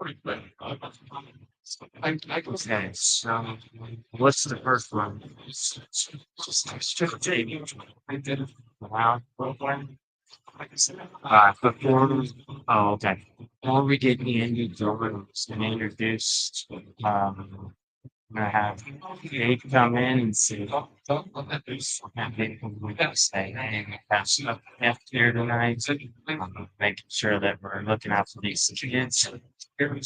Okay, so what's the first one? Wow. Before, oh, okay. Before we get Andy Jones and introduced, I'm gonna have Dave come in and see. And they can say, hey, we have stuff left here tonight. Making sure that we're looking out for these kids. I don't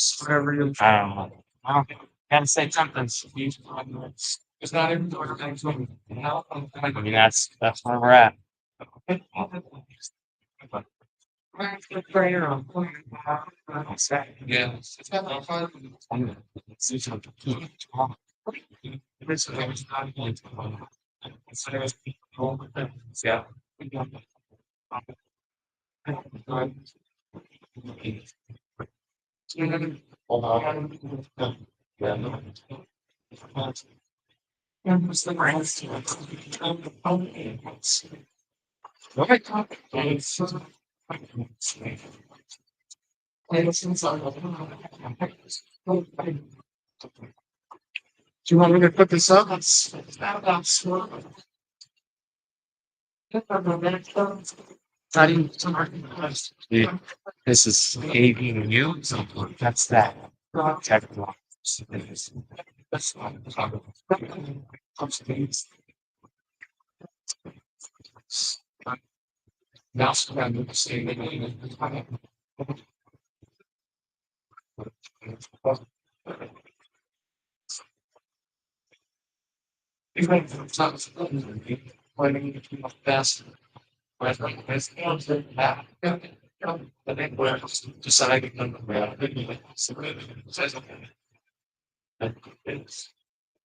know. Well, gotta say something. It's not even. I mean, that's where we're at. Yeah. Yeah. Do you want me to put this up? Yeah, this is AVU. That's that. Technical. Best.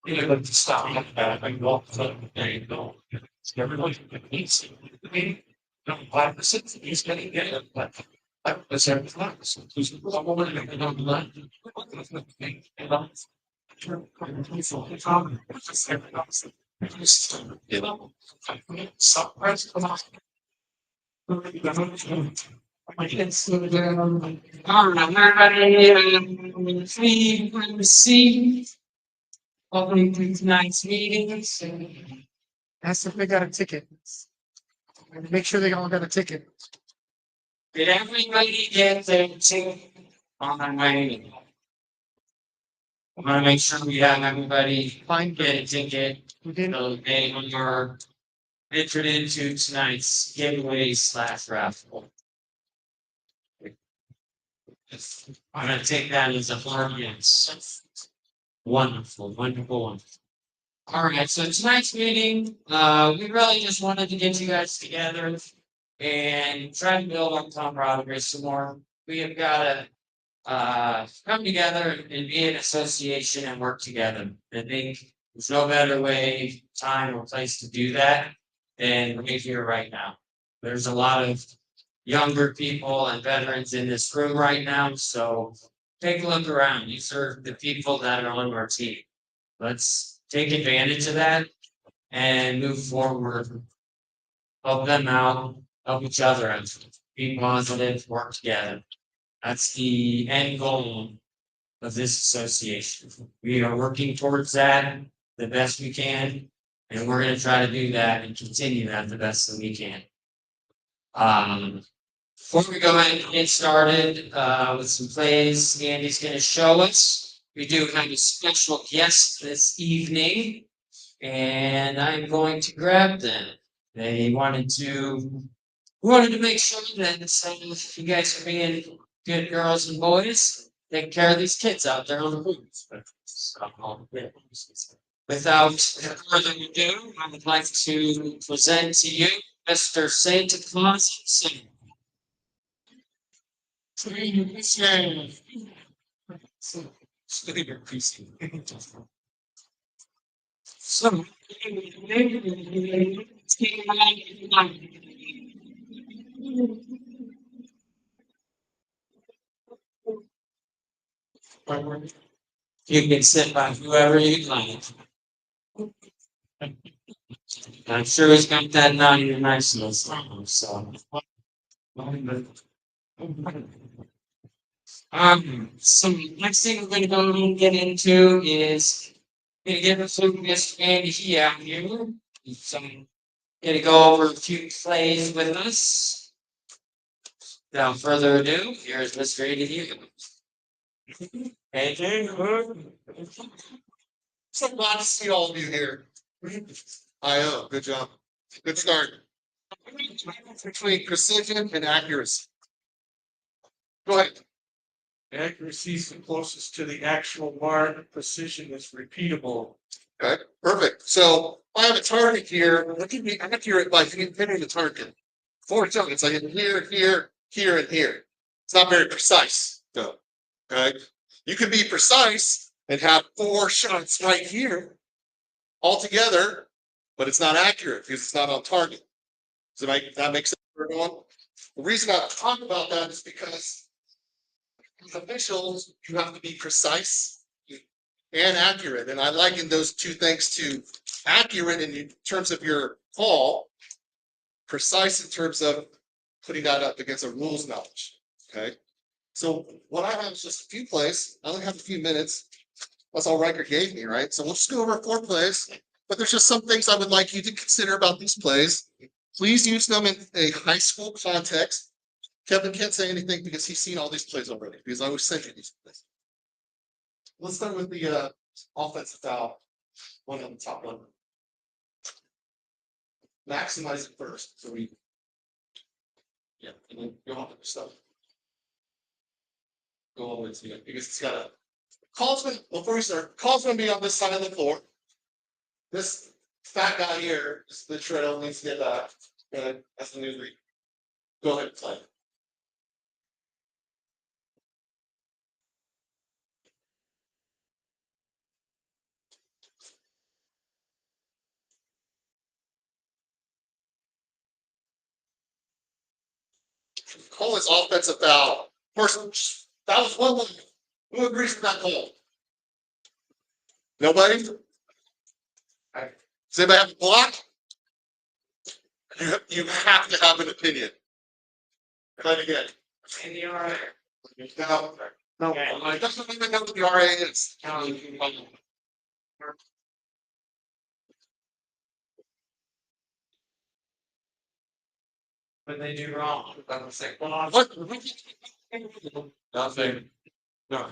You know, to stop and walk there you go. Everybody needs me. Don't buy the city. He's getting it, but that's everything. Who's the woman that don't like you know, suppress all right, everybody, see welcome to tonight's meetings. Ask if they got a ticket. Make sure they all got a ticket. Did everybody get their ticket on their way? I want to make sure we have everybody get a ticket. So they are entered into tonight's giveaway slash raffle. I'm going to take that as a hard yes. Wonderful, wonderful, wonderful. All right, so tonight's meeting, we really just wanted to get you guys together and try to build on camaraderie some more. We have got to come together and be an association and work together. I think there's no better way, time, or place to do that than right here, right now. There's a lot of younger people and veterans in this room right now, so take a look around. These are the people that are on our team. Let's take advantage of that and move forward, help them out, help each other out, be positive, work together. That's the end goal of this association. We are working towards that the best we can, and we're going to try to do that and continue that the best that we can. Before we go ahead and get started with some plays, Andy's going to show us. We do have a special guest this evening, and I'm going to grab them. They wanted to make sure that you guys are being good girls and boys, take care of these kids out there on the roof. So, without further ado, I would like to present to you Mr. Santa Claus. So, you can sit by whoever you like. I'm sure he's got that naughty niceness. So, So next thing we're going to go and get into is going to get into Miss Andy here. So going to go over a few plays with us. Without further ado, here's Mr. Andy here. AJ, So glad to see all of you here. I know, good job. Good start. Between precision and accuracy. Go ahead. Accuracy is the closest to the actual mark. Precision is repeatable. Okay, perfect. So I have a target here. Look at me accurate by hitting the target. 4 targets. I hit here, here, here, and here. It's not very precise, though. Okay. You can be precise and have 4 shots right here all together, but it's not accurate because it's not on target. Does that make sense for everyone? The reason I talk about that is because as officials, you have to be precise and accurate. And I liken those two things to accurate in terms of your call, precise in terms of putting that up against a rules knowledge. Okay. So what I have is just a few plays. I only have a few minutes. That's all Riker gave me, right? So we'll just go over 4 plays. But there's just some things I would like you to consider about these plays. Please use them in a high school context. Kevin can't say anything because he's seen all these plays already, because I always send you these plays. Let's start with the offensive foul, one on the top one. Maximize it first. So and then go on with the stuff. Go all the way to it because it's got a before we start, call's gonna be on this side of the floor. This fat guy here is the trail needs to get back. And that's the news read. Go ahead and play. Call is offensive foul. First, that was one line. Who agrees with that call? Nobody? Does anybody have a block? You have to have an opinion. Try it again. in the RA. No, I doesn't even know what the RA is. What they do wrong. What? Nothing. No.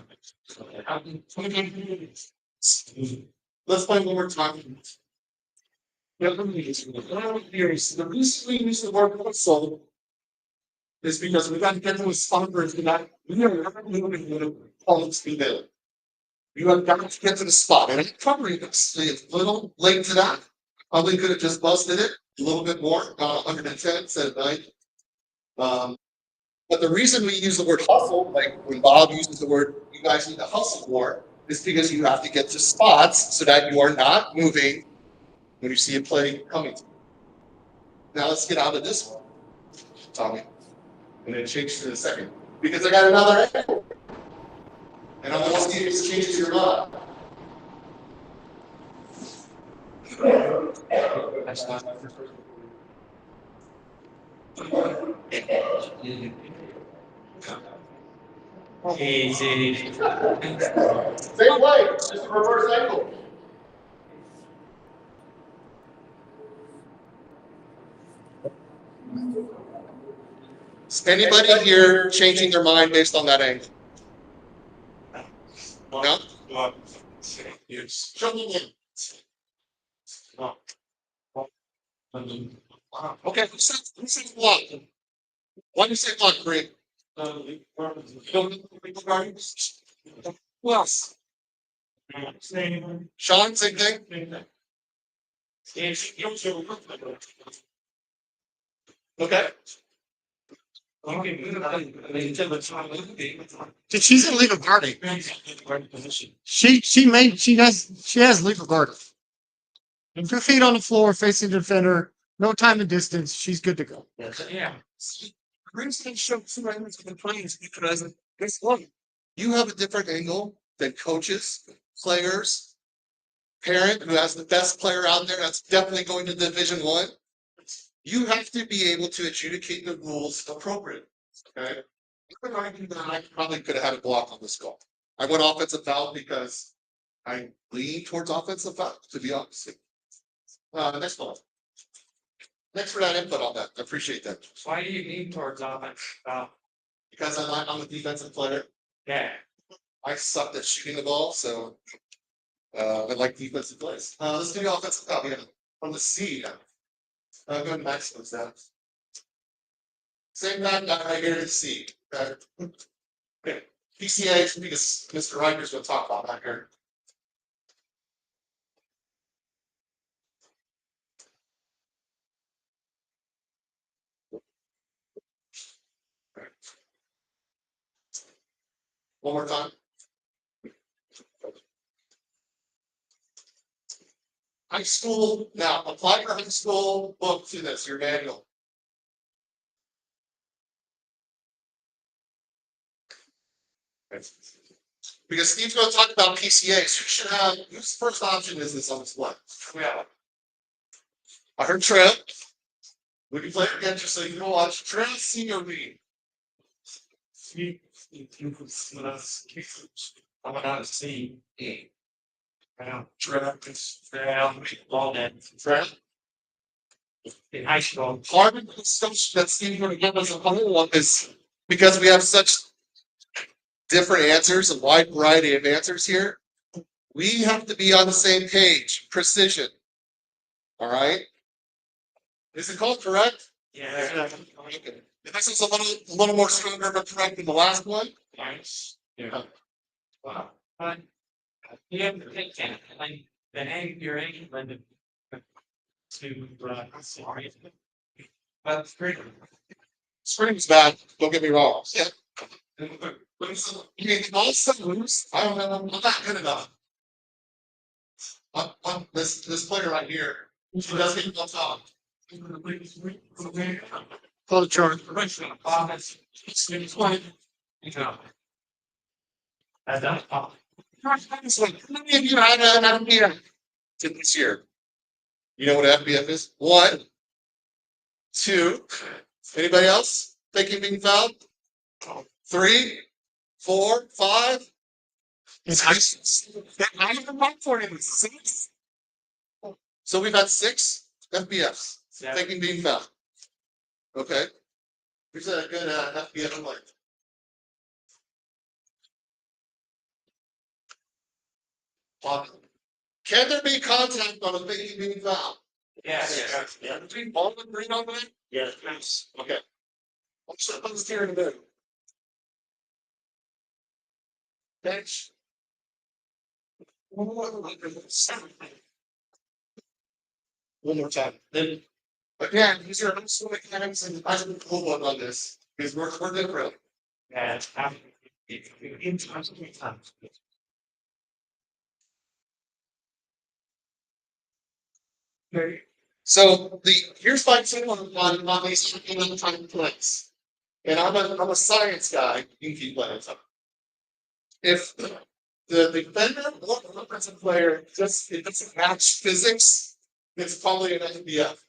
Let's play one more time. The reason we use the word hustle is because we got to get to a spot where it's not, we are not moving with a quality there. You have got to get to the spot, and I'm covering this. It's a little late to that. Probably could have just busted it a little bit more, 110 instead of 90. But the reason we use the word hustle, like when Bob uses the word, you guys need to hustle more, is because you have to get to spots so that you are not moving when you see a play coming. Now let's get out of this one, Tommy, and then change to the second, because I got another angle. And I'm going to see if this changes your mind. That's not. Easy. Same way, just a reverse angle. Is anybody here changing their mind based on that angle? No? Yes. Show me again. Okay, who said block? Why do you say block, Greg? Who else? Sean, same thing? Okay. She's in legal guarding. She has legal guarding. And 2 feet on the floor facing the defender, no time and distance, she's good to go. Yeah. The reason I show 2 angles of the plane is because guess what? You have a different angle than coaches, players, parent who has the best player out there that's definitely going to Division 1. You have to be able to adjudicate the rules appropriately. Okay. could argue that I probably could have had a block on this call. I went offensive foul because I lean towards offensive foul, to be honest. Next ball. Thanks for that input on that. I appreciate that. Why do you lean towards offense? Because I'm a defensive player. Yeah. I sucked at shooting the ball, so I like defensive plays. Let's do the offensive foul. Yeah. From the C. Go to Max goes down. Same guy right here to the C. Okay. PCA, because Mr. Riker's going to talk about that here. One more time. High school, now apply your high school book to this, your manual. Because Steve's going to talk about PCAs. You should have, whose first option is this on display? Yeah. I heard Trev. We can play it again just so you can watch. Trev, C or B? I'm gonna see. Trev is all that. Trev? In high school. Part of the discussion that Steve's going to give us a whole one is because we have such different answers, a wide variety of answers here. We have to be on the same page. Precision. All right? Is it called correct? Yeah. Okay. This is a little more stronger but correct than the last one. Nice. Yeah. Wow. You have to take that, like, the egg, your egg, like, to, sorry. But it's great. Scream's bad. Don't get me wrong. Yeah. But it's, you mean, also loose? I don't know. I'm not good enough. This player right here, who doesn't even talk. Call the charge. It's funny. You know. That's not. How many of you had an FBF this year? You know what FBF is? 1, 2. Anybody else thinking being fouled? 3, 4, 5. I haven't marked for him. 6. So we've had 6 FBFs thinking being fouled. Okay. Who's a good FBF player? Can there be contact on a thinking being fouled? Yes. Yeah. Between ball and green on that? Yes. Okay. Let's here in a minute. Bench. One more time. Then again, use your own swim mechanics and I can pull one on this because we're different. Yeah. In times. Okay. So here's my tip on these time plays. And I'm a science guy. You can keep playing something. If the defender or the offensive player it doesn't match physics, it's probably an FBF.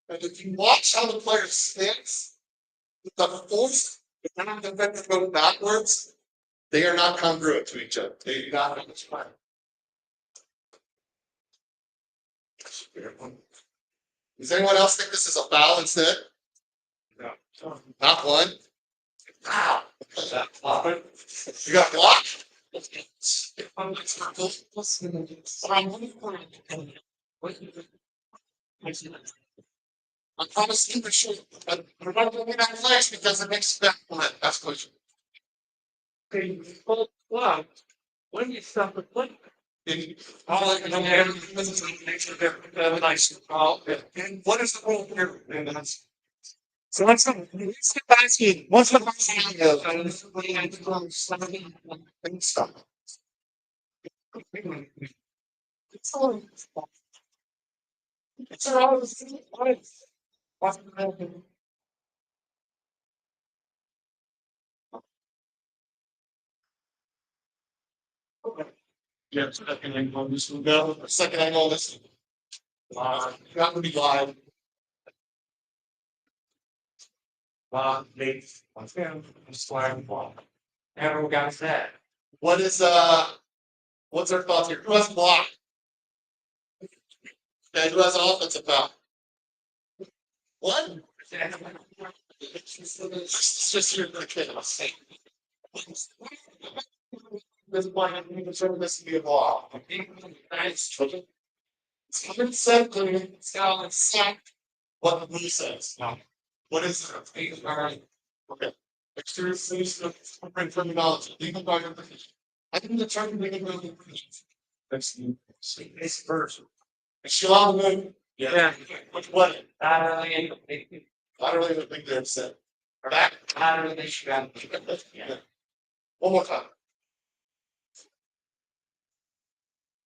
And if you watch how the player spins, the force, if the defender goes backwards, they are not congruent to each other. They do not have much time. Does anyone else think this is a foul instead? No. Not one. Wow. You got blocked? I promise you the shoot. But we're not doing that flash because it makes that one. That's question. Okay, well, when you stop the play. All I can nice. And what is the rule here? So let's get basket. What's the basket? Stop. It's all what's the yeah, second angle this will go. Second angle this. That would be live. Big, slime ball. Everyone got that. What is what's our thoughts here? Who has block? And who has offensive foul? What? It's just your kid. This one, I'm consider this to be a block. It's 107, it's got a sack. What the blue says. What is it? Okay. Exterior solution of footprint terminology. Legal guard. I can determine legal guard. That's it's first. It's Sean Moon. Yeah. Which one? I don't really think they're upset. Back. I don't really think she got it. Yeah. One more time.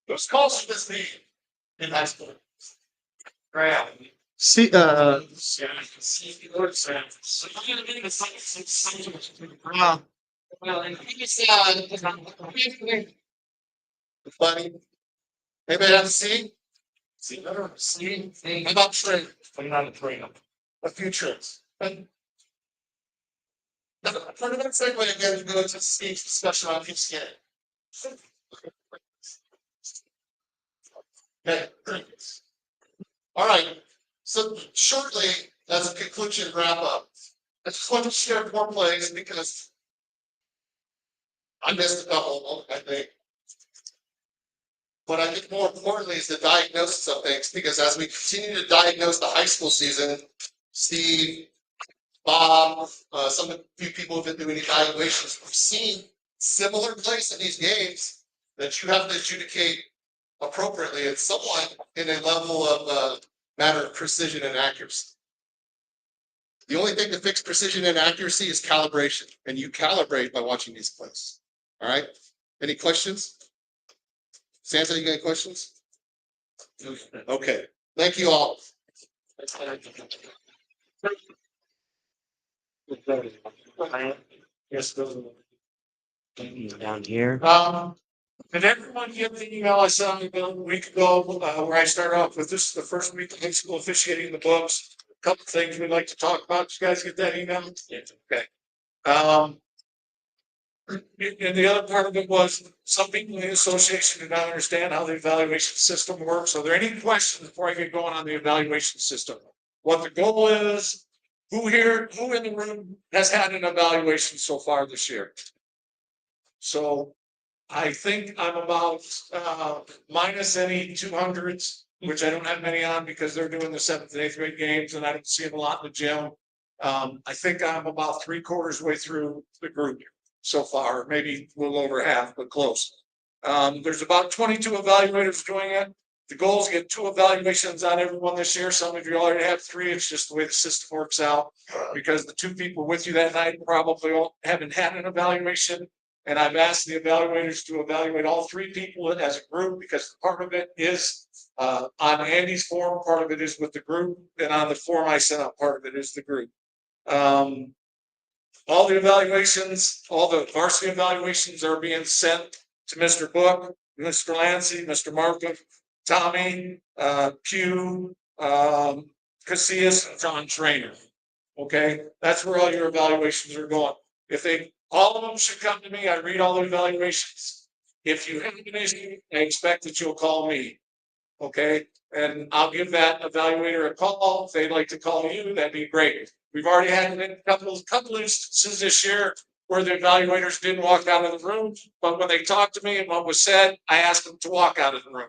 Who's calls for this meeting in high school? Graham. See, Well, and he said, Buddy. Anybody have a C? C. How about train? I'm not a trainer. A few trips. And for the next segue again, go into Steve's discussion on each skin. Okay. All right. So shortly, as a conclusion wrap up, I just want to share more plays because I missed a couple of them, I think. But I think more importantly is the diagnosis of things, because as we continue to diagnose the high school season, Steve, Bob, some of the few people who've been doing evaluations, we've seen similar plays in these games that you have to adjudicate appropriately and somewhat in a level of matter of precision and accuracy. The only thing to fix precision and accuracy is calibration, and you calibrate by watching these plays. All right. Any questions? Santa, you got any questions? Okay. Thank you all. Yes, down here. Did everyone get the email I sent about a week ago, where I start off with this is the first week of high school officiating in the books? A couple things we'd like to talk about. Did you guys get that email? Yeah. Okay. And the other part of it was some people in the association do not understand how the evaluation system works. Are there any questions before I get going on the evaluation system? What the goal is, who in the room has had an evaluation so far this year? So I think I'm about minus any 200s, which I don't have many on because they're doing the 7th and 8th grade games and I don't see them a lot in the gym. I think I'm about 3/4 way through the group so far, maybe a little over half, but close. There's about 22 evaluators doing it. The goal is to get 2 evaluations on everyone this year. Some of you already have 3. It's just the way the system works out because the 2 people with you that night probably haven't had an evaluation. And I've asked the evaluators to evaluate all 3 people as a group because part of it is on Andy's form, part of it is with the group, and on the form I sent out, part of it is the group. All the evaluations, all the varsity evaluations are being sent to Mr. Book, Mr. Lancy, Mr. Markham, Tommy, Pugh, Casillas, and John Trainer. Okay, that's where all your evaluations are going. All of them should come to me. I read all the evaluations. If you have an issue, I expect that you'll call me. Okay, and I'll give that evaluator a call. If they'd like to call you, that'd be great. We've already had a couple instances this year where the evaluators didn't walk out of the room, but when they talked to me and what was said, I asked them to walk out of the room.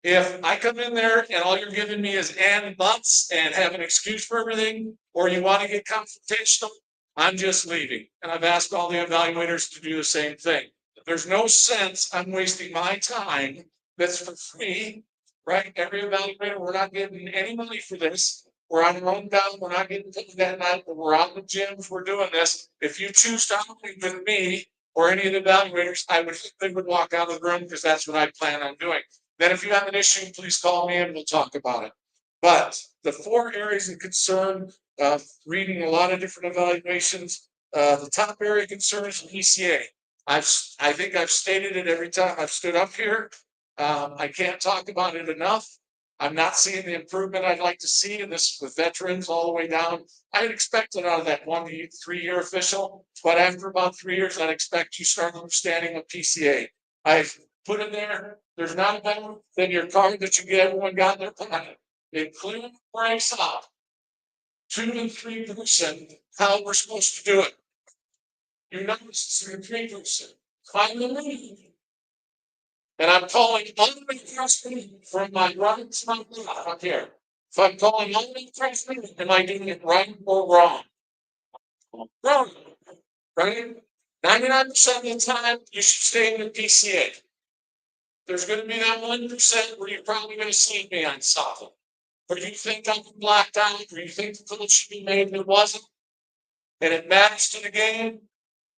If I come in there and all you're giving me is and buts and have an excuse for everything, or you want to get confrontational, I'm just leaving. And I've asked all the evaluators to do the same thing. There's no sense I'm wasting my time that's for free, right? Every evaluator, we're not getting any money for this. We're on our own down. We're not getting paid that night, but we're out in the gyms. We're doing this. If you choose to operate with me or any of the evaluators, I would think they would walk out of the room because that's what I plan on doing. Then if you have an issue, please call me and we'll talk about it. But the 4 areas of concern, reading a lot of different evaluations, the top area of concern is ECA. I think I've stated it every time I've stood up here. I can't talk about it enough. I'm not seeing the improvement I'd like to see in this with veterans all the way down. I'd expect it out of that 1 to 3 year official, but after about 3 years, I'd expect you start understanding of PCA. I've put in there, there's not a better than your card that you get everyone got in their pocket. It clearly breaks up 2 to 3% how we're supposed to do it. You notice it's 3%. Finally, and I'm calling unlimited trustee from my right to my left up here. If I'm calling unlimited trustee, am I doing it right or wrong? Wrong. Right? 99% of the time, you should stay in the PCA. There's going to be that 1% where you're probably going to see me on something. Or you think I'm blacked out, or you think the call should be made and it wasn't. And it matters to the game.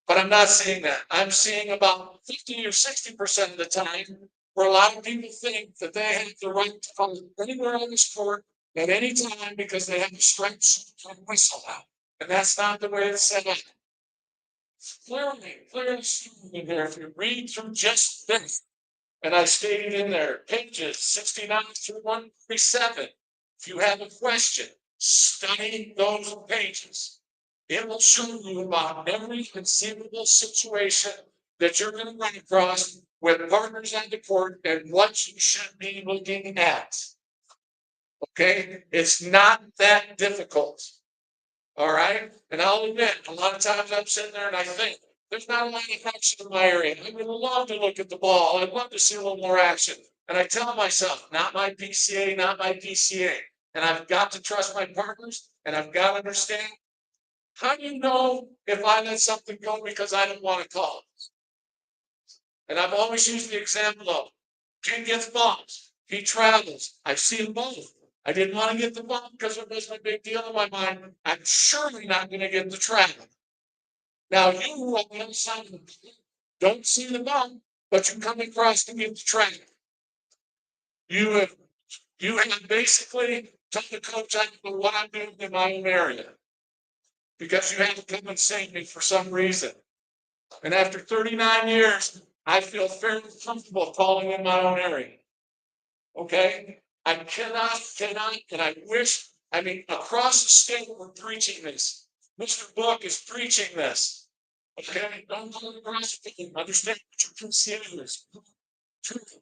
But I'm not seeing that. I'm seeing about 50 or 60% of the time where a lot of people think that they have the right to come anywhere on this court at any time because they have a striped shirt and whistle out. And that's not the way it's set up. Clearly in there, if you read through just this, and I stated in there, pages 69 through 137. If you have a question, study those pages. It will show you about every conceivable situation that you're going to run across with partners at the court and what you should be looking at. Okay? It's not that difficult. All right? And I'll admit, a lot of times I'm sitting there and I think, there's not a lot of action in my area. I would love to look at the ball. I'd love to see a little more action. And I tell myself, not my PCA, not my PCA. And I've got to trust my partners and I've got to understand. How do you know if I let something go because I don't want to call it? And I've always used the example of Ken gets bombs. He travels. I've seen both. I didn't want to get the bomb because it wasn't a big deal in my mind. I'm surely not going to get the travel. Now you on the other side of the don't see the bomb, but you come across to get the travel. You have basically told the coach I don't know what I'm doing in my own area. Because you had to come and save me for some reason. And after 39 years, I feel fairly comfortable calling in my own area. Okay? I cannot, and I wish, across the state, we're preaching this. Mr. Book is preaching this. Okay? Don't go across the state. Understand what your PCA is. Truth.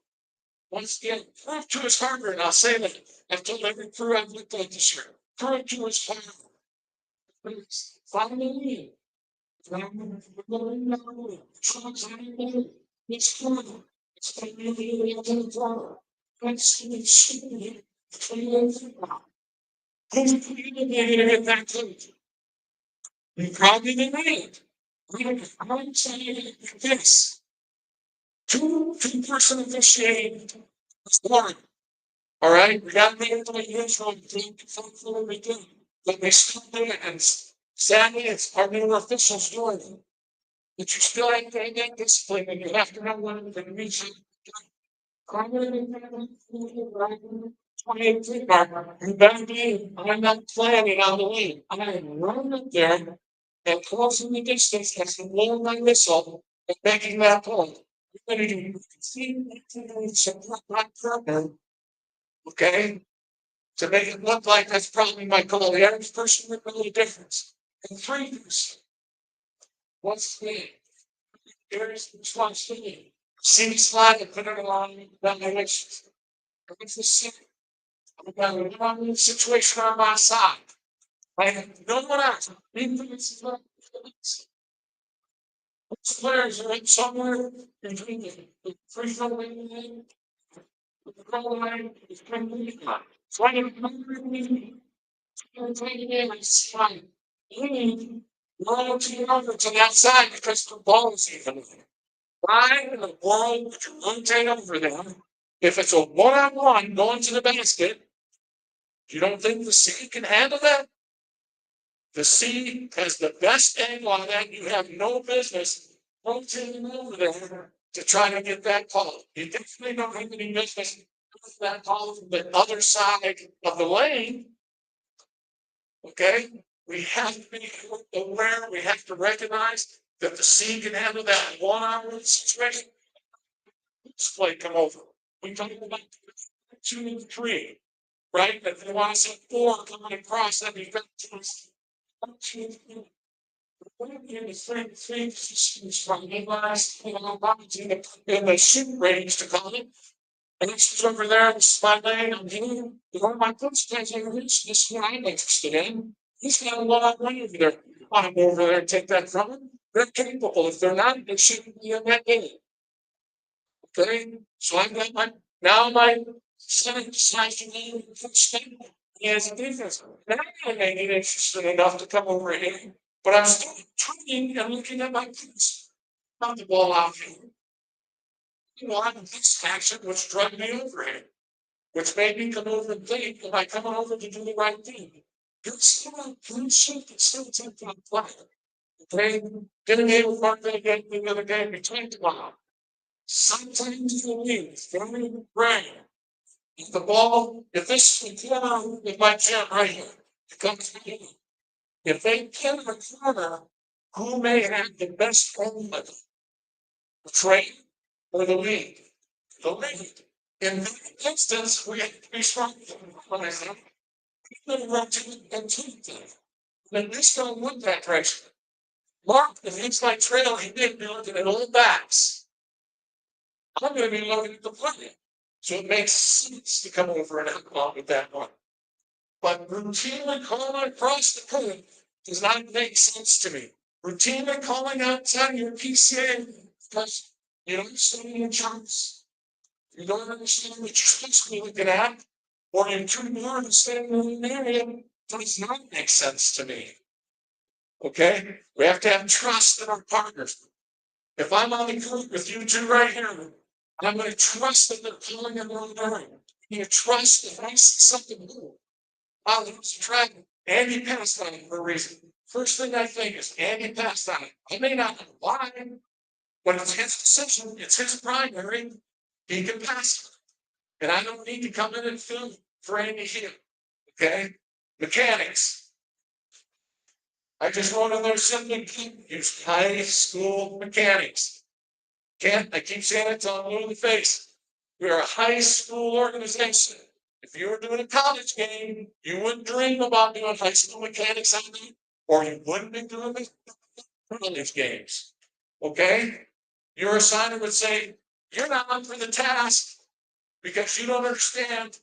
Once again, prove to his harder, and I'll say that I've told every crew I've looked at this year. Prove to his harder. Finally, you probably didn't read. I'm saying this. Two-person officiating is boring. All right, we got to make it the way it is from the beginning. But they still do it, and sadly, it's our new officials doing it. But you still have to get discipline, and you have to know when the reason. You better be, I'm not planning on the lead. I'm running up there and closing the distance as I'm blowing my whistle and making that point. You're going to do support my partner, okay? To make it look like that's probably my goal. The average person would know the difference. And 3%. What's the name? Here's the responsibility. See me slide and put it along that direction. What's the secret? I've got a one situation on my side. I have no one else. These players are in somewhere between the free throw line, the goal line, the penalty line. So I have slide. Loyalty over to that side because the ball is even there. Why in the world would you rotate over them if it's a one-on-one going to the basket? You don't think the C can handle that? The C has the best angle on that. You have no business rotating over there to try to get that call. You definitely don't have any business with that call from the other side of the lane. Okay? We have to be aware, we have to recognize that the C can handle that one-on-one situation. This play come over. We talk about 2 and 3. right? If they want to say 4 coming across, that'd be 13. In the three positions from the last, in the shoot range to call it. And it's over there, it's my lane, I'm here. My coach guys are this is what I'm interested in. He's got a lot of money over there. I want to go over there and take that from him. They're capable. If they're not, they shouldn't be in that game. Okay, so I've got my center decides to name he has a defense. Now I may get interested enough to come over here, but I'm still turning and looking at my kids. Not the ball out here. I'm this action which drug me over here, which made me come over and think, am I coming over to do the right thing? You're still a clean sheet, it's still taking a play. Okay, getting able to mark that game, the other game, we talked about. Sometimes you need very brain. If the ball, if this corner is my jam right here, it comes to me. If they pin a corner, who may have the best home with it? The train or the lead? The lead. In that instance, we have to be strong. When I say, we're going to run to and take them. Then this don't look that direction. Mark, if it's my trail, he did be looking at all backs. I'm going to be looking at the play. So it makes sense to come over and help along with that one. But routinely calling across the code does not make sense to me. Routinely calling outside your PCA because you don't understand your charts, you don't understand what you're supposed to be looking at, or you're too more to stay in an area does not make sense to me. Okay? We have to have trust in our partners. If I'm on the group with you two right here, I'm going to trust that they're calling in the wrong area. You trust if I see something new. Oh, there's a track. Andy passed on it for a reason. First thing I think is Andy passed on it. I may not know why, but it's his decision. It's his primary. He can pass it. And I don't need to come in and film for Andy here. Okay? Mechanics. I just wrote in there simply use high school mechanics. I keep saying it till I'm blue in the face. We're a high school organization. If you were doing a college game, you wouldn't dream about doing high school mechanics on them, or you wouldn't be doing the college games. Okay? Your assigner would say, you're not up for the task because you don't understand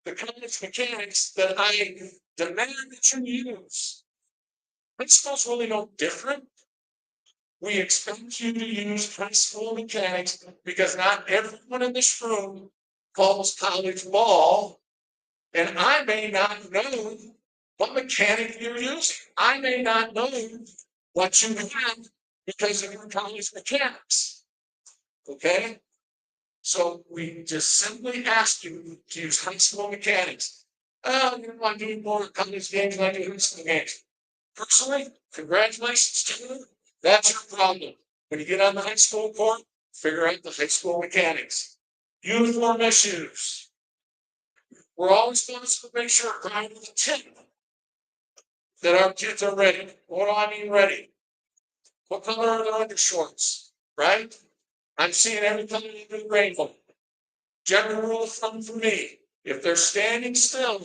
the college mechanics that I demand that you use. Principles really no different. We expect you to use high school mechanics because not everyone in this room calls college ball. And I may not know what mechanic you're using. I may not know what you have because of your college mechanics. Okay? So we just simply ask you to use high school mechanics. Oh, you want to do more college games than I do high school games. Personally, congratulations to you. That's your problem. When you get on the high school court, figure out the high school mechanics. Uniform issues. We're always supposed to make sure prior to the 10 that our kids are ready. What do I mean ready? What color are their undershorts? Right? I'm seeing every color in the rainbow. General rule of thumb for me, if they're standing still,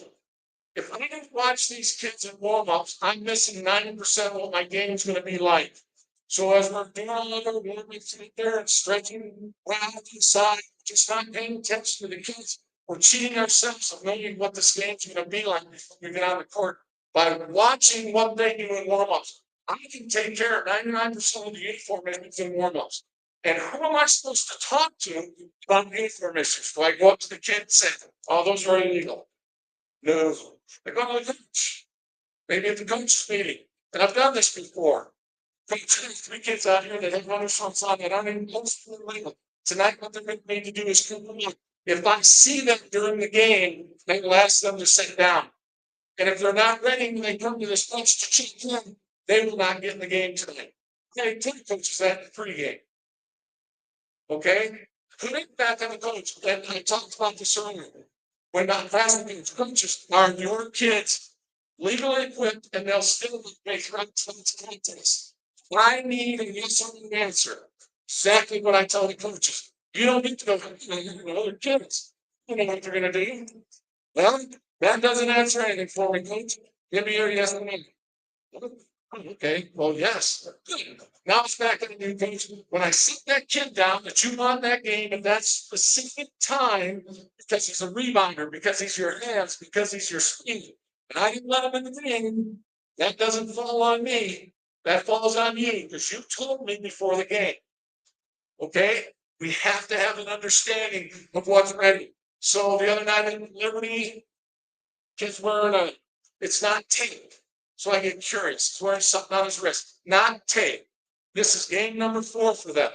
if I didn't watch these kids in warm-ups, I'm missing 90% of what my game's going to be like. So as we're doing all of our warm-ups there and stretching around inside, just not paying attention to the kids, we're cheating ourselves of knowing what this game's going to be like before we get on the court. By watching what they do in warm-ups, I can take care of 99% of the uniform issues in warm-ups. And who am I supposed to talk to about uniform issues? Do I go up to the kid and say, oh, those are illegal? No. I go to the coach. Maybe at the coach's meeting. And I've done this before. Three kids out here that have uniforms on that aren't even close to illegal. Tonight, what they're going to need to do is come up. If I see them during the game, I will ask them to sit down. And if they're not ready when they come to this place to check in, they will not get in the game tonight. Okay, tell the coaches that in the pregame. Okay? Put back on the coach. And I talked about this earlier. When not passing coaches are your kids legally equipped and they'll still make right contests. I need a yes or no answer. Exactly what I tell the coaches. You don't need to go other kids. You know what they're going to do. Well, That doesn't answer anything for me, coach. Give me your yes or no. Okay, well, yes. Good. Now it's back to the new coach. When I sit that kid down that you won that game at that specific time, because he's a rebounder, because he's your hands, because he's your speed, and I didn't let him in the game, that doesn't fall on me. That falls on you because you told me before the game. Okay? We have to have an understanding of what's ready. So the other night in Liberty, kids wearing it's not tape. So I get curious. He's wearing something on his wrist, not tape. This is game number 4 for them.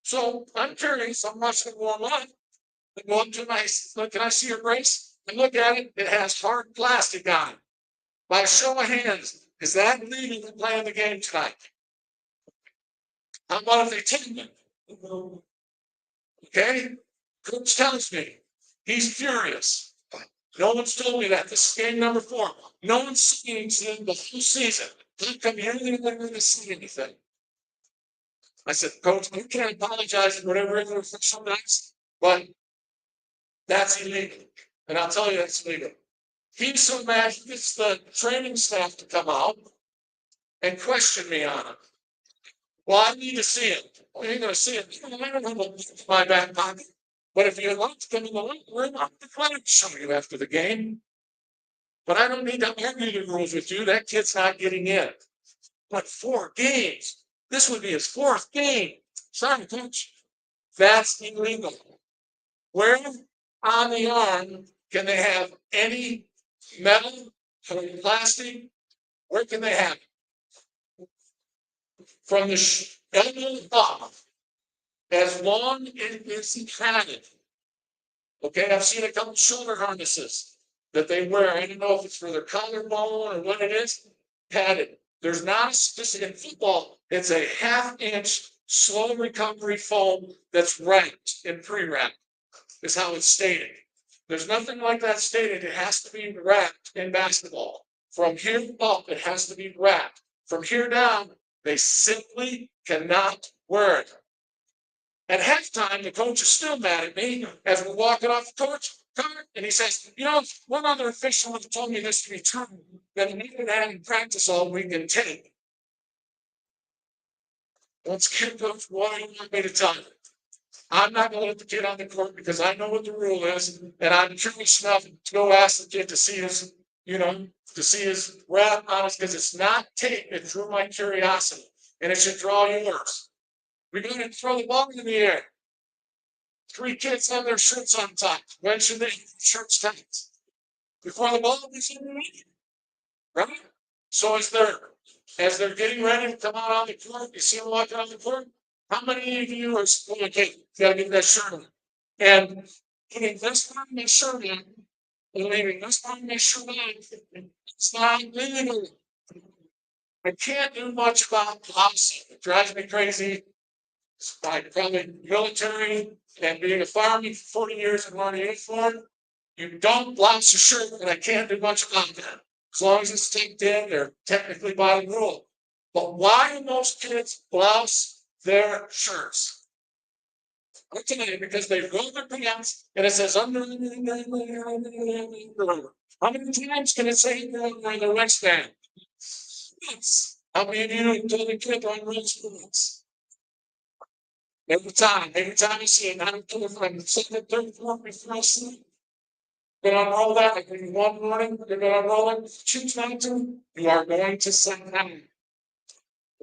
So I'm curious. I'm watching them warm up. I go up to my, look, can I see your brace? I look at it. It has hard plastic on it. By a show of hands, is that legal to play in the game tonight? How about if they take it? Okay? Coach tells me he's furious. No one's told me that. This is game number 4. No one's seen the whole season. How come you're not going to see anything? I said, Coach, you can't apologize for whatever it is for some nights, but that's illegal. And I'll tell you that's illegal. He's so mad he gets the training staff to come out and question me on it. Well, I need to see it. Well, you're going to see it. I don't have a my back pocket. But if you'd like to come in the locker room, I'm glad to show you after the game. But I don't need to argue the rules with you. That kid's not getting in. But 4 games. This would be his 4th game. Sorry, coach. That's illegal. Where on the arm can they have any metal or plastic? Where can they have it? From the elbow up, as long as it's padded. Okay, I've seen a couple shoulder harnesses that they wear. I don't know if it's for their collarbone or what it is. Padded. There's not a specific in football. It's a 1/2 inch slow recovery foam that's wrapped and pre-wrapped. Is how it's stated. There's nothing like that stated. It has to be wrapped in basketball. From here up, it has to be wrapped. From here down, they simply cannot wear it. At halftime, the coach is still mad at me as we're walking off the coach car, and he says, you know, one other official has told me this to be true, that he needed that in practice all week and tape. Let's get coach what do you want me to tell you? I'm not going to let the kid on the court because I know what the rule is, and I'm curious enough to go ask the kid to see his, to see his wrap on us because it's not tape. It drew my curiosity, and it should draw yours. We're going to throw the ball in the air. 3 kids have their shirts on top. When should they have their shirts tight? Before the ball is in the league. Right? So as they're getting ready to come out on the court, you see them walking on the court. How many of you are saying, okay, you gotta get that shirt on? And putting this part of my shirt on and leaving this part of my shirt on, it's not legal. I can't do much about blousing. It drives me crazy. It's like probably military and being a fireman for 40 years and wearing a uniform. You don't blouse a shirt, and I can't do much about that. As long as it's taped in, they're technically by the rule. But why do most kids blouse their shirts? Okay, because they roll their pants and it says under. How many times can it say on the waistband? Yes. How many of you told the kid on waistbands? Every time I see it, I don't care if I'm second, third, fourth, before I see it. Gonna unroll that like in one morning, you're gonna unroll it, choose not to, you are going to send them.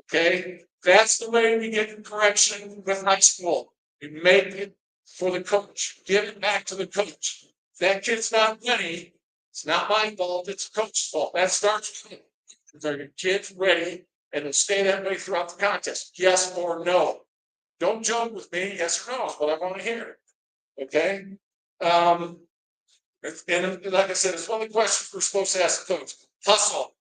Okay, that's the way we get the correction with high school. You make it for the coach, give it back to the coach. If that kid's not ready, it's not my fault, it's the coach's fault. That starts with me. Are your kids ready? And it'll stay that way throughout the contest. Yes or no. Don't joke with me, yes or no, but I want to hear it. Okay? And like I said, it's one of the questions we're supposed to ask the coach. Hustle.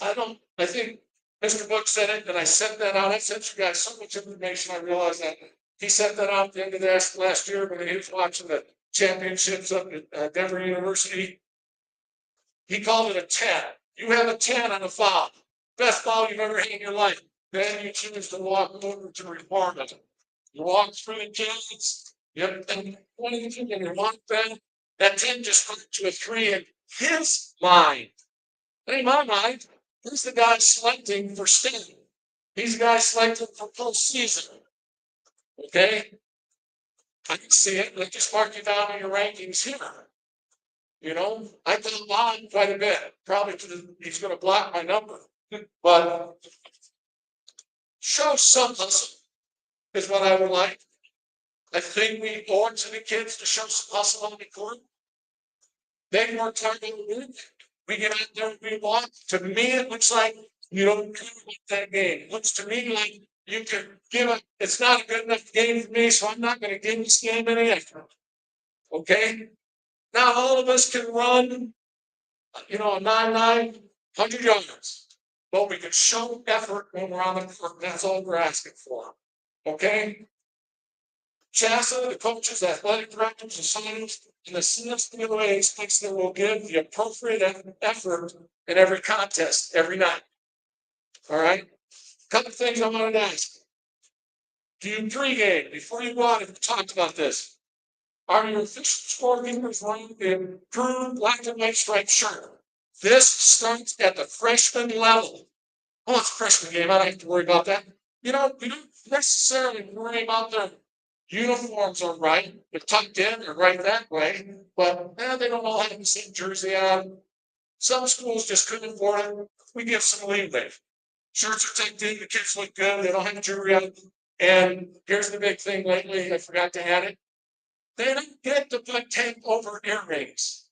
I think Mr. Book said it, and I sent that out. I sent you guys so much information. I realized that he sent that out at the end of the last year when he was watching the championships up at Denver University. He called it a 10. You have a 10 on a foul. Best foul you've ever had in your life. Then you choose to walk over to reform it. You walk through the kids. You have 20 and you walk them. That 10 just put to a 3 in his mind. In my mind, he's the guy selecting for state. He's the guy selecting for postseason. Okay? I can see it. Let's just mark you down in your rankings here. You know, I put him on quite a bit. Probably he's going to block my number. But show some hustle is what I would like. I think we owe it to the kids to show some hustle on the court. They work hard in the week. We get out there and we want. To me, it looks like you don't care about that game. It looks to me like you can give it. It's not a good enough game for me, so I'm not going to give this game any effort. Okay? Now all of us can run, a 9-9, 100 yards. But we can show effort when we're on the court. That's all we're asking for. Okay? CHSA, the coaches, athletic directors, the scientists, and the CSBOA expects that we'll give the appropriate effort in every contest, every night. All right? Couple things I wanted to ask. Do you pregame before you go out and talk about this? Are your official scorekeepers wearing the approved black and white striped shirt? This starts at the freshman level. Oh, it's a freshman game. I don't have to worry about that. We don't necessarily worry about their uniforms are right. They're tucked in, they're right that way. But they don't all have the same jersey on. Some schools just couldn't afford it. We give some leeway. Shirts are tucked in, the kids look good, they don't have jewelry on. And here's the big thing lately, I forgot to add it. They don't get to put tape over earrings.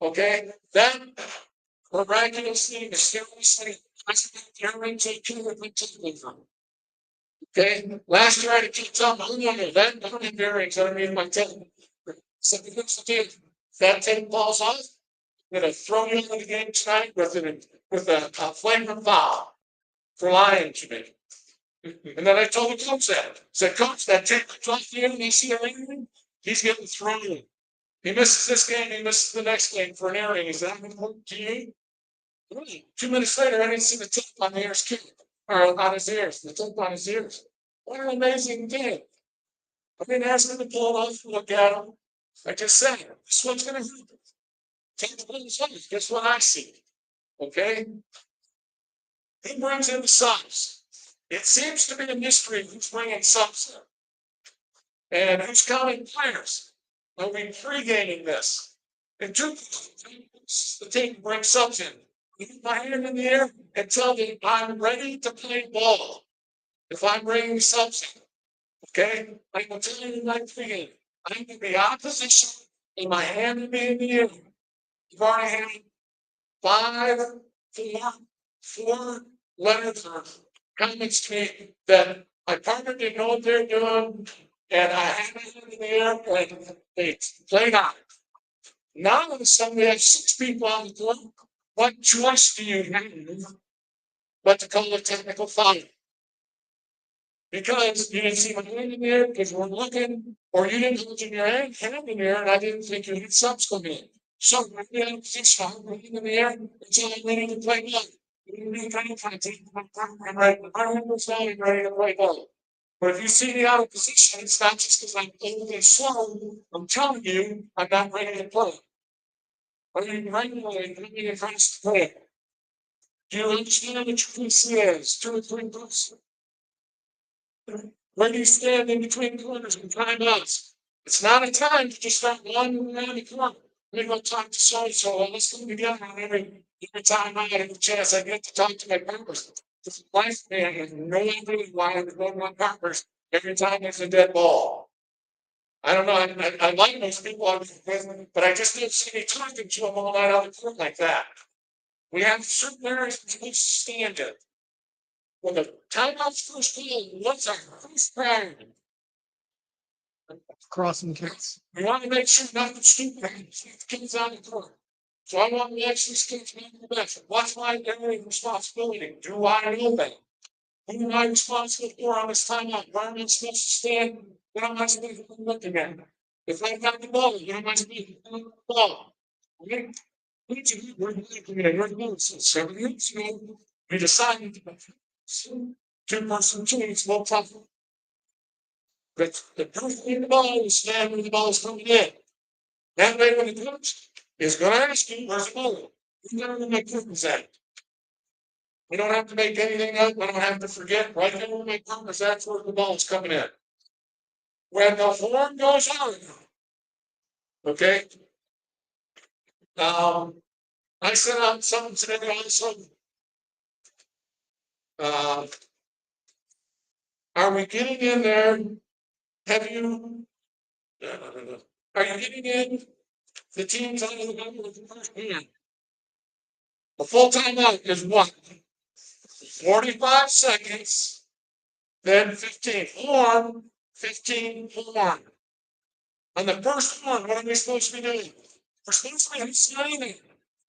Okay? That miraculously, mysteriously, earrings they can't put tape over. Okay? Last year I had a kid tell me, oh no, that don't have earrings underneath my tape. So here's the deal. If that tape falls off, I'm gonna throw you into the game tonight with a flagrant foul for lying to me. And then I told the coach that. I said, Coach, that tape dropped the and see a ring, he's getting thrown in. He misses this game, he misses the next game for an earring. Is that important to you? 2 minutes later, I didn't see the tape on the ears kid, or on his ears, the tape on his ears. What an amazing game. I didn't ask him to pull it off and look at him. I just said, this one's gonna happen. Take the players off. Guess what I see? Okay? He brings in the subs. It seems to be a mystery who's bringing subs in. And who's counting players? Are we pre-gaming this? In two, the team brings subs in. Put my hand in the air and tell me I'm ready to play ball. If I'm bringing subs in, okay? I will tell you my pre-game. I'm going to be out of position and my hand will be in the air. You've already had four letters or comments to me that my partner didn't know what they're doing, and I had my hand in the air, and they played out. Now all of a sudden we have 6 people on the court. What choice do you have but to call a technical foul? Because you didn't see my hand in there because we're looking, or you didn't hold your hand in there, and I didn't think you had subs come in. So we're in a position, I'm in the air until I'm ready to play ball. I'm ready to play ball. But if you see me out of position, it's not just because I'm old and slow. I'm telling you, I'm not ready to play. Are you regularly coming across the play? Do you understand what your PC is? 2 or 3 books. Where do you stand in between corners and timeouts? It's not a time to just start wandering around the corner. Let me go talk to so-and-so. Let's come together on every time I get a chance. I get to talk to my partners. This life man has no idea why I go to my partners every time there's a dead ball. I don't know. I like those people I'm with, but I just don't see me talking to them all night on the court like that. We have certain areas we stand in. When the timeout's first call, what's our first priority? Crossing kids. We want to make sure nothing stupid happens. Keep the kids on the court. So I want to actually kids making the best. What's my area of responsibility? Do I know that? Who am I responsible for on this timeout? Where am I supposed to stand? What am I supposed to be looking at? If I've got the ball, what am I supposed to be looking at the ball? Okay? We're looking at your 7 years ago. We decided to 2-person teams, no problem. But the person in the ball is stand when the ball is coming in. That way, when the coach is gonna ask you, where's the ball? You never know my curtains at. We don't have to make anything up, we don't have to forget, right there where my curtains, that's where the ball's coming in. When the horn goes on, okay? I sent out something today also. Are we getting in there? Have you? Are you getting in the teams out of the number of the first hand? A full timeout is what? 45 seconds, then 15. Horn, 15 horn. On the first one, what are we supposed to be doing? We're supposed to be signing.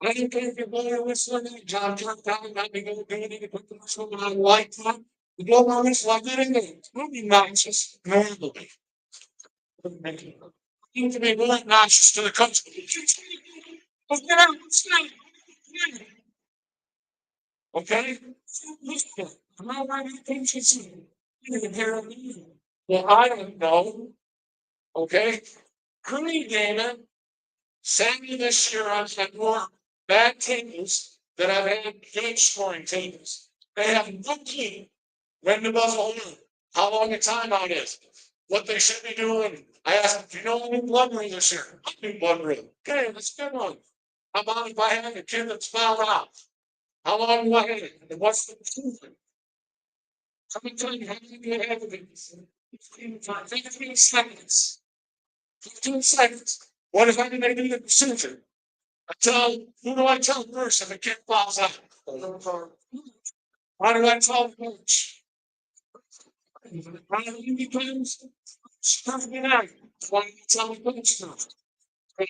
I don't care if you're blowing whistling, John Turner, not be going to do anything to put the whistle on light time. The blow my whistle, I did it. Don't be obnoxious normally. You need to be more obnoxious to the coach. Okay? I'm not ready to teach you something. Well, I don't know. Okay? Curly Damon, Sammy this year, I've had more bad tables than I've had good scoring tables. They have no clue when to buzz a horn, how long a timeout is, what they should be doing. I asked them, do you know any blood room this year? I do blood room. Okay, that's a good one. How about if I have a kid that's fouled out? How long do I have it? And what's the procedure? How many times have you been evidence? 15 seconds. 15 seconds. What if I didn't do the procedure? Who do I tell first if a kid falls out? Why do I tell the coach? Why do you becomes something out? Why do you tell the coach stuff? Okay,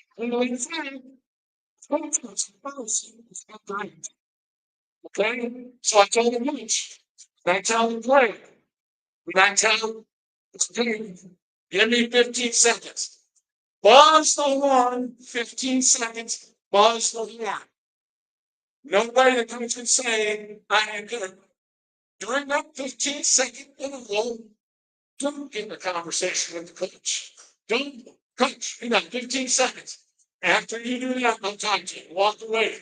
so I told the coach. I tell the player. When I tell him, give me 15 seconds. Buzz the horn, 15 seconds, buzz the horn. Nobody that comes and say, I am good. During that 15-second interval, don't get in a conversation with the coach. Don't, coach, you got 15 seconds. After you do that, I'll talk to you. Walk away.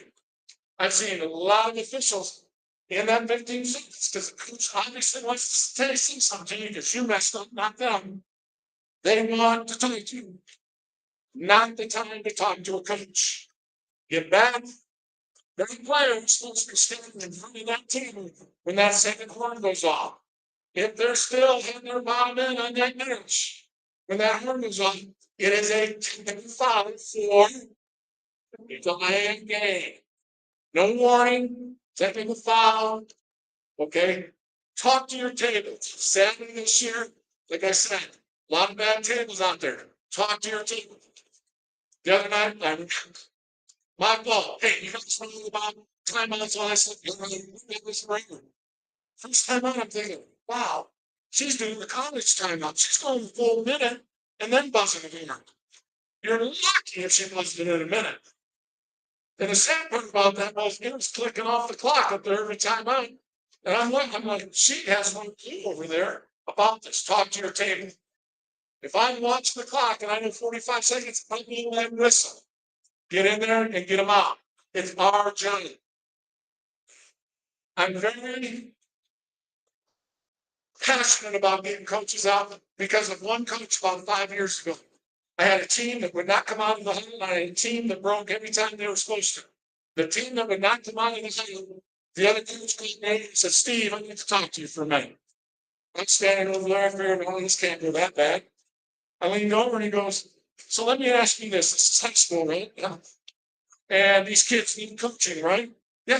I've seen a lot of officials in that 15 seconds because the coach obviously wants to say something to you because you messed up, not them. They want to talk to you. Not the time to talk to a coach. Get back. That player is supposed to be standing in front of that table when that second horn goes off. If they're still hitting their bottom end on that bench, when that horn goes off, it is a technical foul for delay game. No warning, technical foul. Okay. Talk to your table. Sadly this year, like I said, a lot of bad tables out there. Talk to your table. The other night, my fault. Hey, you guys know about timeouts, all that stuff. You're right. This record. First time out, I'm thinking, wow, she's doing the college timeout. She's going the full minute and then buzzing again. You're lucky if she buzzed it in a minute. And the sad part about that was it was clicking off the clock up there every timeout. And I'm like, she has one clue over there about this. Talk to your table. If I watch the clock and I know 45 seconds, I'm going to let whistle. Get in there and get them out. It's our job. I'm very passionate about getting coaches out because of one coach about 5 years ago. I had a team that would not come out of the huddle. I had a team that broke every time they were supposed to. The team that would not come out of the huddle, the other coach came in and said, Steve, I need to talk to you for a minute. I'm standing over there and oh, this can't go that bad. I leaned over and he goes, so let me ask you this. This is high school, right? Yeah. And these kids need coaching, right? Yeah.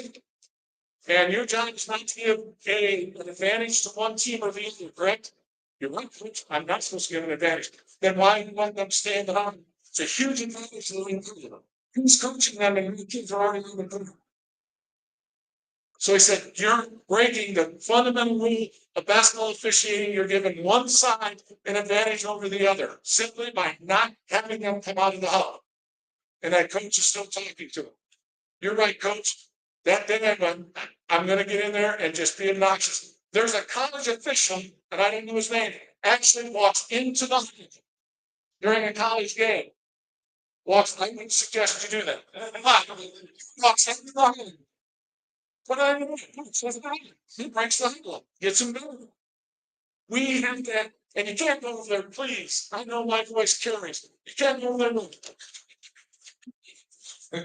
And your job is not to give an advantage to one team or the other, correct? You're right, coach. I'm not supposed to give an advantage. Then why do you let them stand on? It's a huge advantage to the individual. Who's coaching them and the kids are already in the group? So he said, you're breaking the fundamental rule of basketball officiating. You're giving one side an advantage over the other simply by not having them come out of the huddle. And that coach is still talking to him. You're right, coach. That day I'm going to get in there and just be obnoxious. There's a college official, and I don't know his name, actually walks into the huddle during a college game. Walks, I would suggest you do that. Walks every line. Put on your he breaks the huddle, gets him going. We have that, and you can't go over there, please. I know my voice carries. You can't go over there. I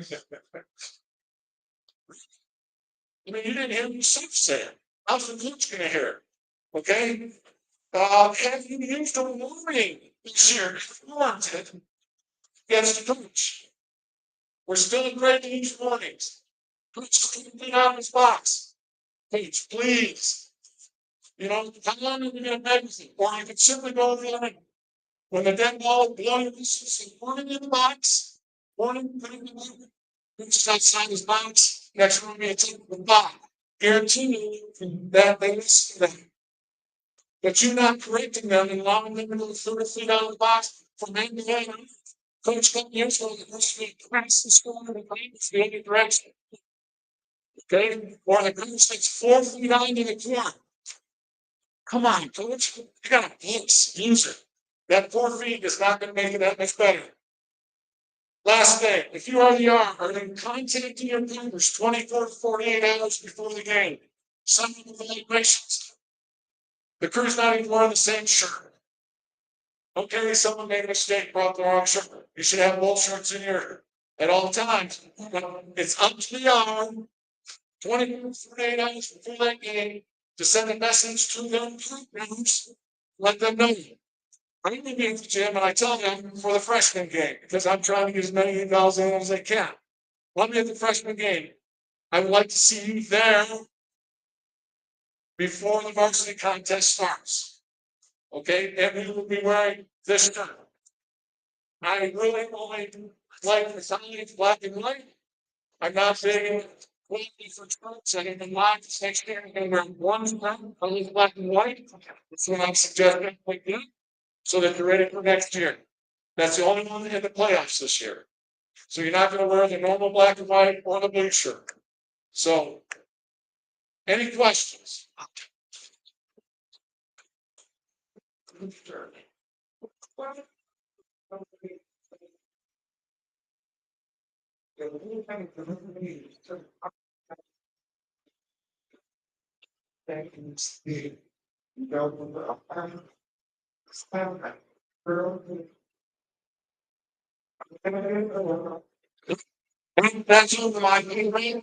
mean, you didn't hear yourself say it. How's the coach gonna hear it? Okay? Have you used a warning this year? Warranted against the coach. We're still afraid to use warnings. Coach can't get out of his box. Coach, please. You know, come on and get everything. Or you can simply go over there when the dead ball blowing this and warning in the box. Warning, putting the warning. Who's outside his box? Next one will be a technical box. Guarantee you that they listen to them. But you're not correcting them and allowing them to go 30 feet out of the box from end to end. Coach got years ago, the first week, practice the score and the practice the other direction. Okay? Or the coach takes 4 feet out into the corner. Come on, coach. You got a blitz. Use it. That 4 feet is not going to make it that much better. Last thing, if you are the arm, are you contacting your members 24 to 48 hours before the game? Some of the evaluations. The crew's not even wearing the same shirt. Okay, someone made a mistake, brought the wrong shirt. You should have both shirts in here at all times. It's up to the arm 24 to 48 hours before that game to send a message to their members, let them know. I'm going to be at the gym and I tell them for the freshman game because I'm trying to get as many emails in as I can. Let me at the freshman game. I would like to see you there before the varsity contest starts. Okay, and we will be wearing this shirt. I really only like the signs black and white. I'm not saying black for shirts. I didn't like this next year. I'm going to wear one shirt, only black and white. That's what I'm suggesting. Like that. So that you're ready for next year. That's the only one in the playoffs this year. So you're not going to wear the normal black and white or the blue shirt. So, any questions? That's over my game.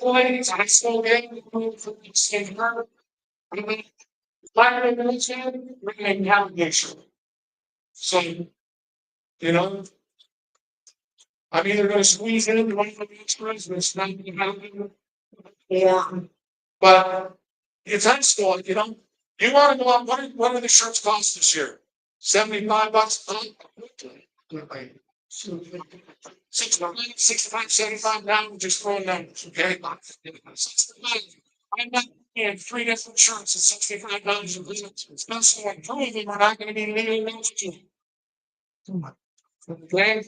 Boys, I still get navigation. So, you know, I'm either going to squeeze in one of the extras and it's not going to happen, or, but it's high school, you know. You want to go out, what are the shirts cost this year? $75? 65, 75 now, just throwing numbers, okay? 65. I'm not paying 3 different shirts at $65 a piece. Especially when 2 of them are not gonna be leaving next year. Okay?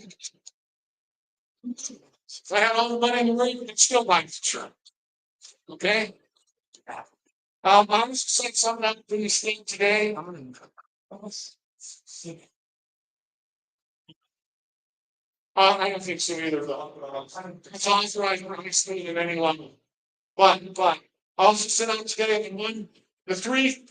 If I had all the money in the world, I'd still buy the shirt. Okay? I was saying something up in this thing today. I don't think so either, though. It's authorized for high school at any level. But I also sent out today the 3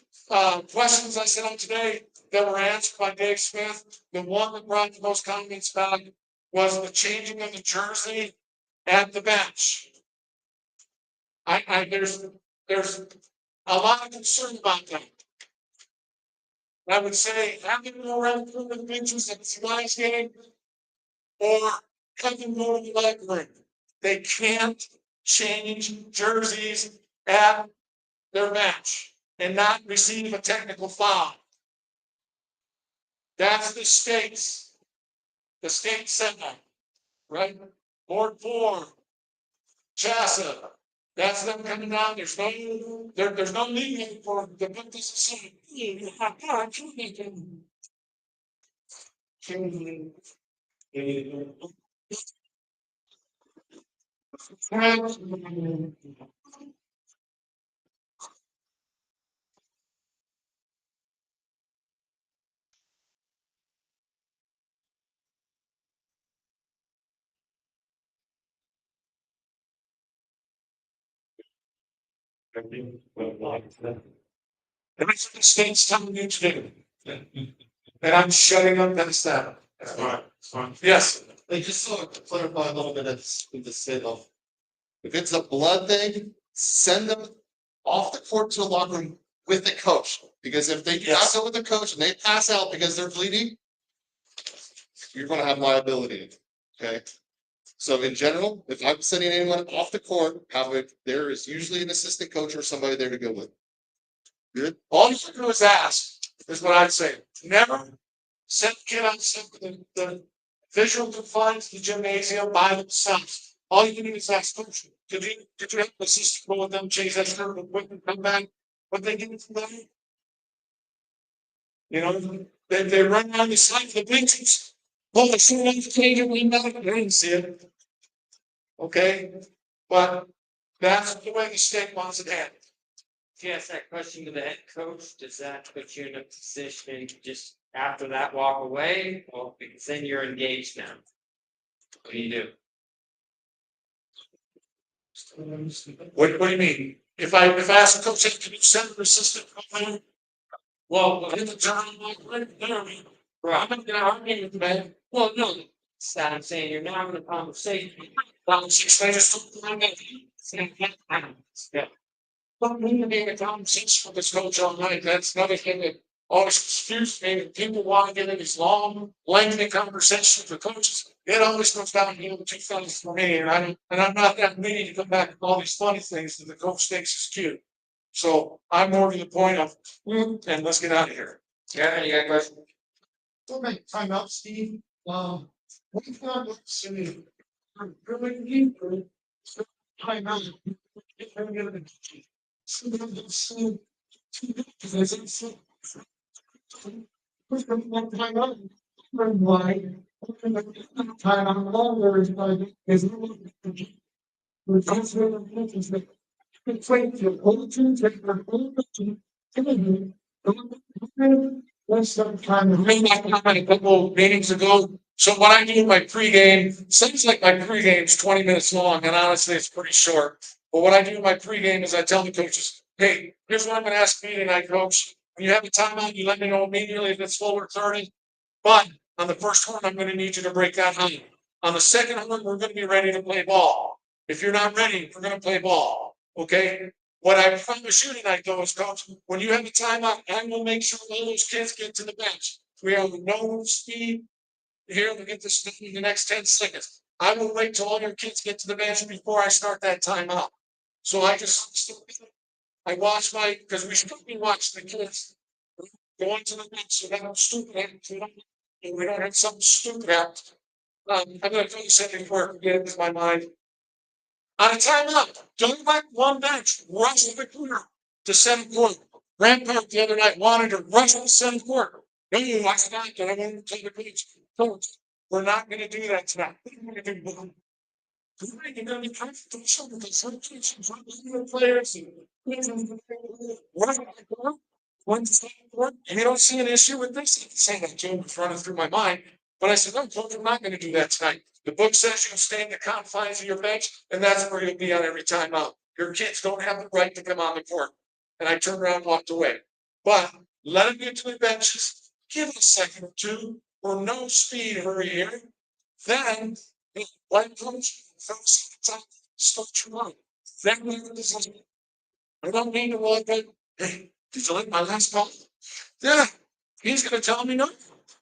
questions I sent out today that were answered by Dave Smith. The one that brought the most comments back was the changing of the jersey at the bench. There's a lot of concern about that. I would say having them around the benches at the last game or have them go to the locker room. They can't change jerseys at their match and not receive a technical foul. That's the states. The state said that, right? Board 4, CHASA. That's them coming down. There's no legal for the book this is saying. And that's what the state's telling you to do. And I'm shutting up that stuff. That's fine, that's fine. Yes, Like, just so to clarify a little bit of the state of. If it's a blood thing, send them off the court to the locker room with the coach. Because if they pass out with the coach and they pass out because they're bleeding, you're gonna have liability, okay? So in general, if I'm sending anyone off the court, there is usually an assistant coach or somebody there to go with. Good? all you can do is ask, is what I'd say. Never send the kid outside the visual confines the gymnasium by themselves. All you can do is ask, coach, did you have the assistant go with them, change that skirt real quick and come back? What they give from there? You know, they run around the side of the bleachers, pull the shoe off the cage and we know it, they didn't see it. Okay, but that's the way the state wants it handled. If you ask that question to the head coach, does that put you in a position to just after that walk away? Well, because then you're engaged now. What do you do? What do you mean? If I ask the coach, hey, can you send an assistant come in? Well, in the time, I'm not gonna argue with man. Well, no, It's that I'm saying you're not having a conversation. I just don't mind that. Yeah. Don't need to be in a conversation with this coach all night. That's another thing that always confused me. People want to get in these long, lengthy conversations with coaches. It always comes down to two things for me, and I'm not that needy to come back with all these funny things that the coach thinks is cute. So I'm more to the point of, and let's get out of here. Yeah, you got a question? Okay, time out, Steve. What if not, time out. Time out longer is A couple of meetings ago. So what I do in my pregame, seems like my pregame's 20 minutes long, and honestly, it's pretty short. But what I do in my pregame is I tell the coaches, hey, here's what I'm gonna ask me tonight, coach. When you have a timeout, you let me know immediately if it's full or 30. But on the first one, I'm gonna need you to break that home. On the second one, we're gonna be ready to play ball. If you're not ready, we're gonna play ball, okay? What I promise you tonight, though, is coach, when you have a timeout, I will make sure all those kids get to the bench. We have no speed here to get this done in the next 10 seconds. I will wait till all your kids get to the bench before I start that timeout. So I watch because we should be watching the kids going to the bench so they don't stupid and we don't have something stupid out. I'm gonna tell you something before I forget it in my mind. On a timeout, don't let one bench rush the corner to center court. Rampart the other night wanted to rush the center court. No, I stopped and I went to the coach. Coach, we're not gonna do that tonight. We're gonna do you're gonna be confidential because some teachers are the players and one court. And you don't see an issue with this. I can say that to him, it's running through my mind. But I said, no, coach, I'm not gonna do that tonight. The book says you'll stay in the confines of your bench, and that's where you'll be on every time out. Your kids don't have the right to come on the court. And I turned around and walked away. But let them get to the benches, give it a second or two, or no speed hurry here. Then, one coach, first time, start your run. Then we were designing. I don't mean to walk in. Hey, did you like my last call? Yeah, he's gonna tell me no.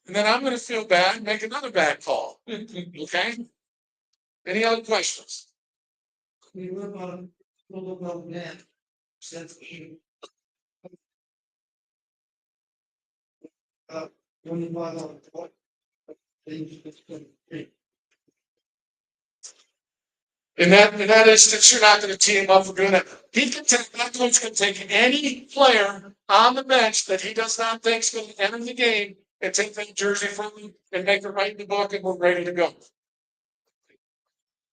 And then I'm gonna feel bad and make another bad call. Okay? Any other questions? We were on that since when you want on what In that instance, you're not gonna tee him up for doing that. That coach can take any player on the bench that he does not think is gonna enter the game and take that jersey from him and make it right in the book and we're ready to go.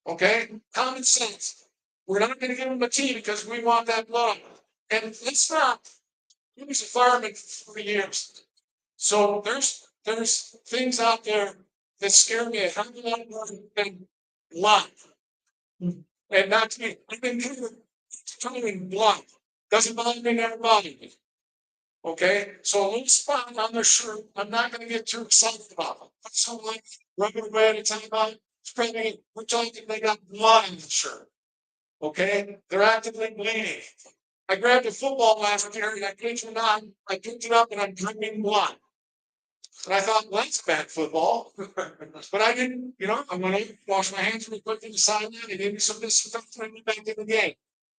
Okay? Common sense. We're not gonna give him a tee because we want that blood. And let's not. He was a fireman for 3 years. So there's things out there that scare me a hell of a lot more than blood. And not to me, I've been trying blood. Doesn't bother me, never bothered me. Okay, so a little spot on their shirt, I'm not gonna get too excited about it. Put some like rubber band and tell about it. Spreading, we're talking they got blood on the shirt. Okay, they're actively bleeding. I grabbed a football last year and I picked it up, and I'm drinking blood. And I thought, well, that's bad football. But I didn't, I went in, washed my hands real quick to the sideline, they gave me some disinfectant and went back in the game.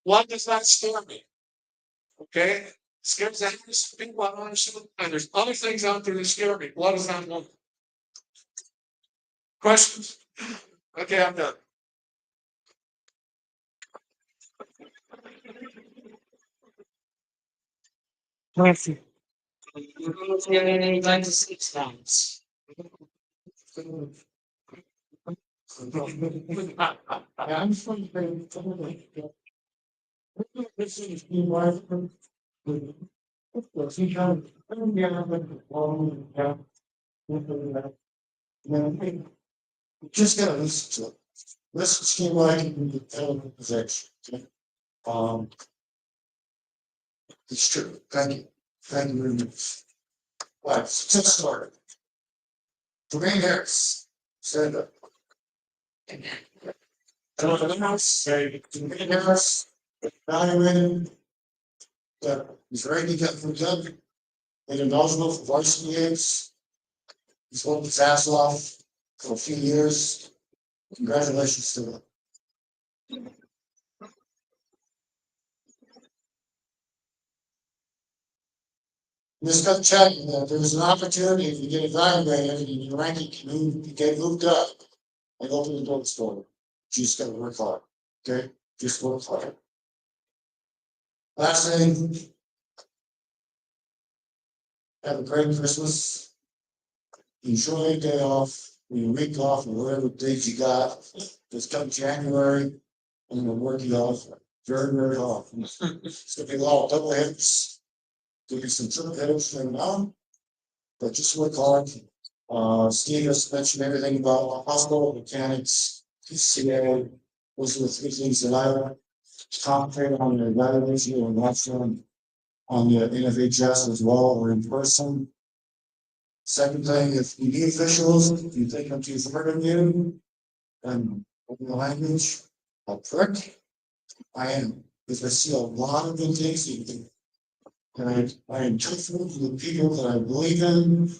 Blood does not scare me. Okay? Scares the happiest people I don't understand. And there's other things out there that scare me. Blood is not one. Questions? Okay, I'm done. Perfect. You'd like to see stones. I'm from Just gotta listen to it. Listen to like the television possession. Um, it's true. Thank you. Thank you very much. Right, so let's start. Dwayne Harris, stand up. Dwayne Harris, evaluated that he's ready to get from judge. Made him eligible for varsity games. He's worked his ass off for a few years. Congratulations to him. Just got checking that there's an opportunity if you get evaluated and your ranking can move, you get moved up and open the doors for you. You just gotta work hard. Okay? Just work hard. Last thing. Have a great Christmas. Enjoy your day off, your week off, or whatever days you got. Just come January, I'm gonna work you off very, very hard. It's gonna be a lot of double hitters. Give you some triple hitters from now, but just work hard. Steve has mentioned everything about hospital mechanics, PCA. Those are the three things that I concentrate on the evaluation and watch on the NFHS as well or in person. Second thing, if you need officials, if you think I'm too far from you, and open the language, I'll prick. I am, because I see a lot of good things you do. And I am truthful to the people that I believe in,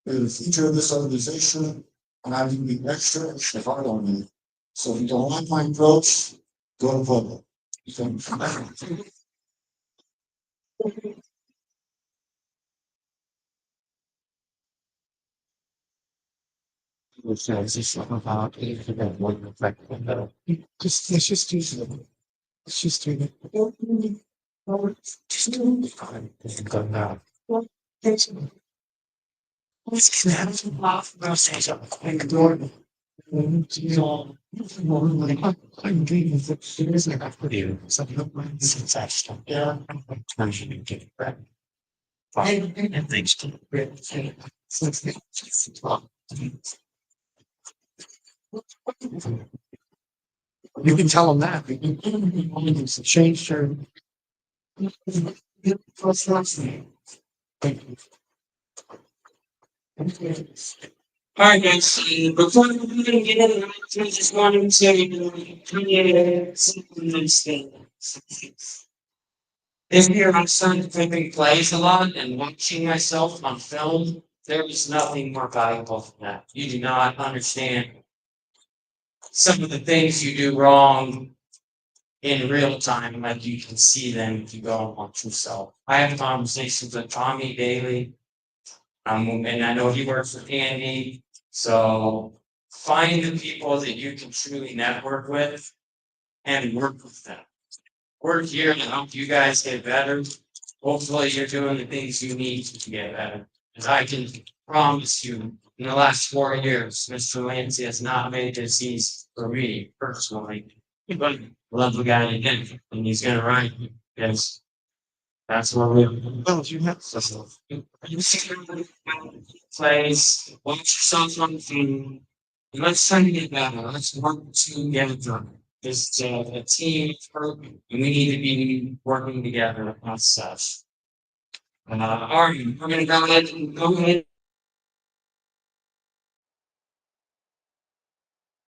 the future of this organization, and I can be extra hard on you. So if you don't like my approach, go to public. Just let's just do something. Let's just do it. Just do it. Go now. Let's get out of off. I'll say something quick. I'm dreaming that there is like for you. Something of mine since I stopped. Yeah. I'm trying to get it back. And thanks to you can tell them that. It's a change their. All right, guys. Before we even get into it, I just wanted to create something nice. This year, my son typically plays a lot, and watching myself on film, there is nothing more valuable than that. You do not understand some of the things you do wrong in real time, like you can see them if you go and watch yourself. I have conversations with Tommy daily, and I know he works with Andy. So find the people that you can truly network with and work with them. We're here to help you guys get better. Hopefully you're doing the things you need to get better. Because I can promise you, in the last 4 years, Mr. Lancey has not made this easy for me personally. But love the guy again, and he's gonna write me. Yes. That's what we you have stuff. You see place, watch yourself on the film. Let's try to get better. Let's work to get it done. This is a team effort, and we need to be working together on stuff. All right, we're gonna go ahead and